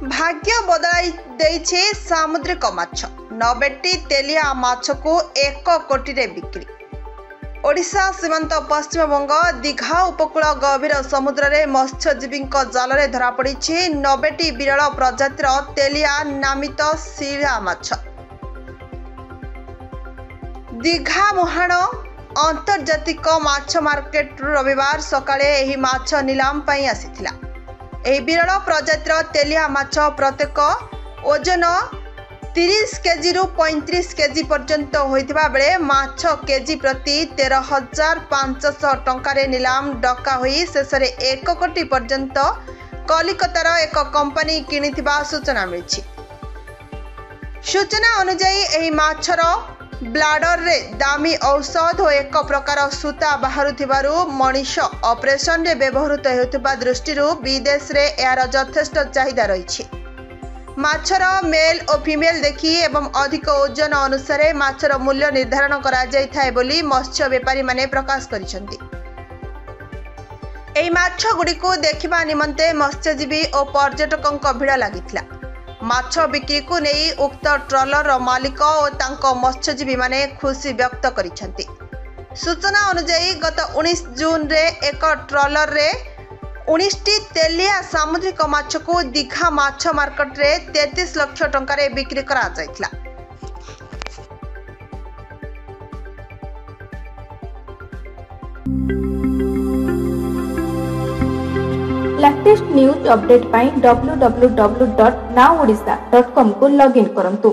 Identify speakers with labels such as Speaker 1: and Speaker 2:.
Speaker 1: भाग्य बदलाई देइछे सामुद्रिक माछ 90टी तेलिया माछ को 1 कोटी रे बिक्री। ओडिशा सीमांत पश्चिमबंग दीघा उपकूल गभीर समुद्र रे मत्स्यजीवी जाल रे धरा पड़ी 90टी विरल प्रजातिर तेलिया नामित शिला माछ। दीघा मुहाण अंतर्जातिक माछ मार्केट रविवार सकाळे एही माछ नीलाम पई आसीथिला। एही विरल प्रजातिर तेलिया माछ प्रत्येक ओजन 30 केजी रु 35 केजी पर्यंत होइथिबा बेले माछ केजी प्रति 13,500 टंकारे नीलाम डका होई शेषरे 1 कोटी पर्यंत कलिकतार एक कंपनी किनिथिबा सूचना मिलिछि। सूचना अनुसार एही माछर ब्लाडर रे दामी औषध और एक प्रकार सूता बाहरुथिबारु मनीष ऑपरेशन रे व्यवहृत हेउथिबा दृष्टिरु विदेश रे यार यथेष्ट चाहिदा रहिछि। माछर मेल और फीमेल देखि एवं अधिक ओजन अनुसार माछर मूल्य निर्धारण करा जाय थाए बोली मत्स्य व्यापारी माने प्रकाश करिसंती। एही माछ गुडी को देखिबा निमंते मत्स्यजीवी और पर्यटकक भिड़ लागिथिला। माछ बिक्री को नहीं उक्त ट्रलर मालिक और तांको मत्स्यजीवी माने खुशी व्यक्त करिसंती। सूचना अनुसार गत 19 जून रे एक ट्रलर रे 19टी तेलिया सामुद्रिक माछ को दीघा माछ मार्केट रे 33 लाख टंका रे बिक्री करा जायतिला।
Speaker 2: लेटेस्ट न्यूज अपडेट पाई www.nowodisha.com को लॉगिन करंतु।